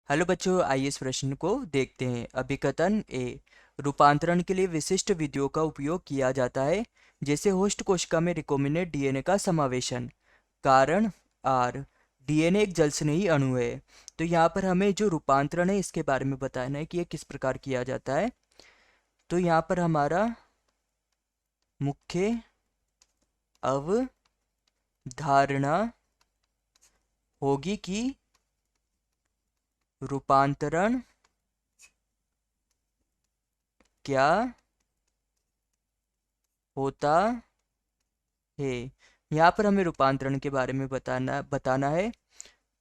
Hello बच्चों, आइए इस प्रश्न को देखते हैं। अभिकथन ए। रूपांतरण के लिए विशिष्ट विधियों का उपयोग किया जाता है, जैसे होस्ट कोशिका में रिकॉम्बिनेंट डीएनए का समावेशन। कारण आर। डीएनए एक जलस्नेही अणु है। तो यहाँ पर हमें जो रूपांतरण है इसके बारे में बताना है कि यह किस प्रकार किया जाता है। तो यहाँ पर हमारा मुख्य अवधारणा होगी कि रूपांतरण क्या होता है। यहाँ पर हमें रूपांतरण के बारे में बताना है।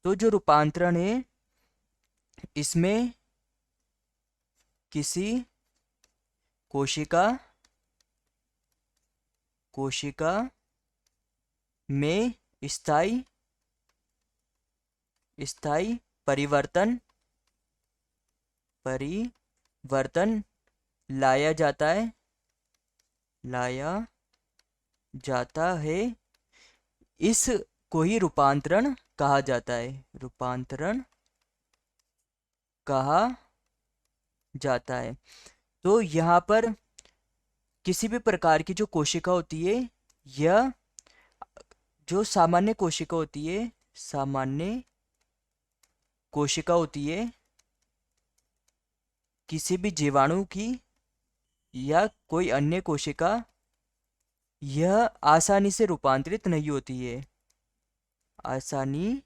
तो जो रूपांतरण है इसमें किसी कोशिका कोशिका में स्थायी स्थायी परिवर्तन परिवर्तन लाया जाता है। इस को ही रूपांतरण कहा जाता है। रूपांतरण कहा जाता है। तो यहाँ पर किसी भी प्रकार की जो कोशिका होती है, यह जो सामान्य कोशिका होती है, सामान्य कोशिका होती है किसी भी जीवाणु की या कोई अन्य कोशिका, यह आसानी से रूपांतरित नहीं होती है। आसानी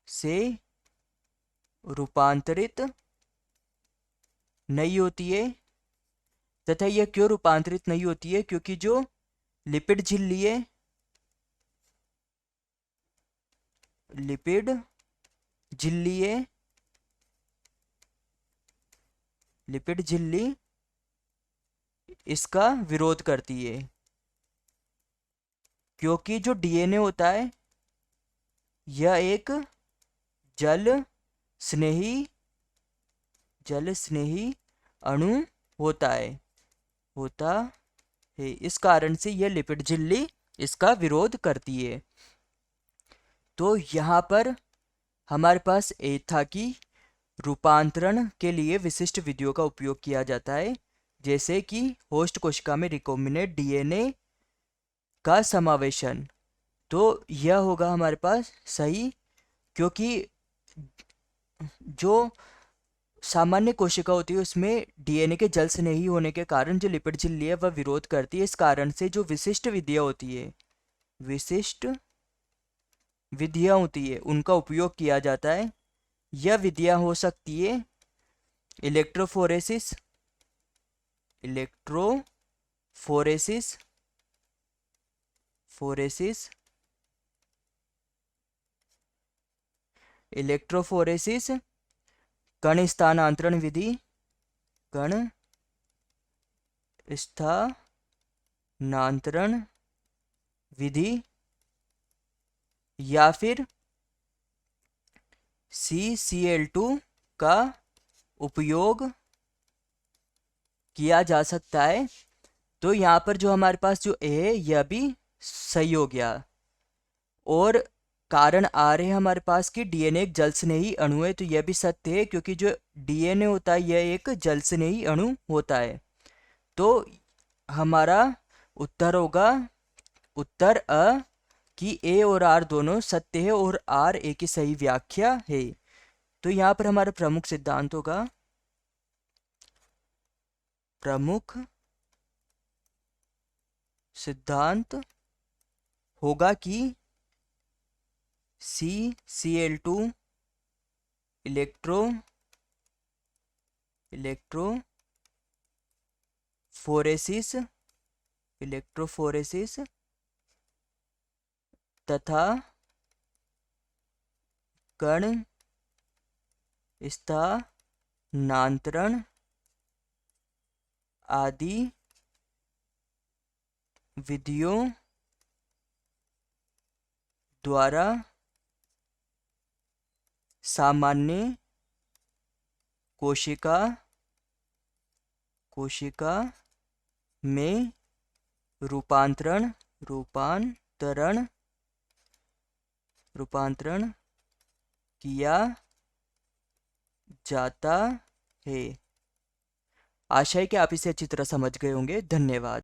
से रूपांतरित नहीं होती है। तथा यह क्यों रूपांतरित नहीं होती है? क्योंकि जो लिपिड झिल्ली है, लिपिड झिल्ली है, लिपिड झिल्ली इसका विरोध करती है। क्योंकि जो डीएनए होता है यह एक जल स्नेही अणु होता है। इस कारण से यह लिपिड झिल्ली इसका विरोध करती है। तो यहाँ पर हमारे पास ए था कि रूपांतरण के लिए विशिष्ट विधियों का उपयोग किया जाता है, जैसे कि होस्ट कोशिका में रिकॉम्बिनेंट डीएनए का समावेशन। तो यह होगा हमारे पास सही, क्योंकि जो सामान्य कोशिका होती है उसमें डीएनए के जल से नहीं होने के कारण जो लिपिड झिल्ली है वह विरोध करती है। इस कारण से जो विशिष्ट विधियाँ होती है, विशिष्ट विधियाँ होती है, उनका उपयोग किया जाता है। यह विधियाँ हो सकती है इलेक्ट्रोफोरेसिस इलेक्ट्रोफोरेसिस फोरेसिस इलेक्ट्रोफोरेसिस, कण स्थानांतरण विधि, कण स्थानांतरण विधि, या फिर CCl2 का उपयोग किया जा सकता है। तो यहाँ पर जो हमारे पास जो ए है यह भी सही हो गया। और कारण आ रहे हैं हमारे पास कि डीएनए एक जल स्नेही अणु है, तो यह भी सत्य है, क्योंकि जो डीएनए होता है यह एक जल स्नेही अणु होता है। तो हमारा उत्तर होगा उत्तर अ कि ए और आर दोनों सत्य है और आर ए की सही व्याख्या है। तो यहाँ पर हमारा प्रमुख सिद्धांत होगा, प्रमुख सिद्धांत होगा कि CCl2 इलेक्ट्रोफोरेसिस तथा कण स्थानांतरण आदि विधियों द्वारा सामान्य कोशिका में रूपांतरण किया जाता है। आशा है कि आप इसे अच्छी तरह समझ गए होंगे। धन्यवाद।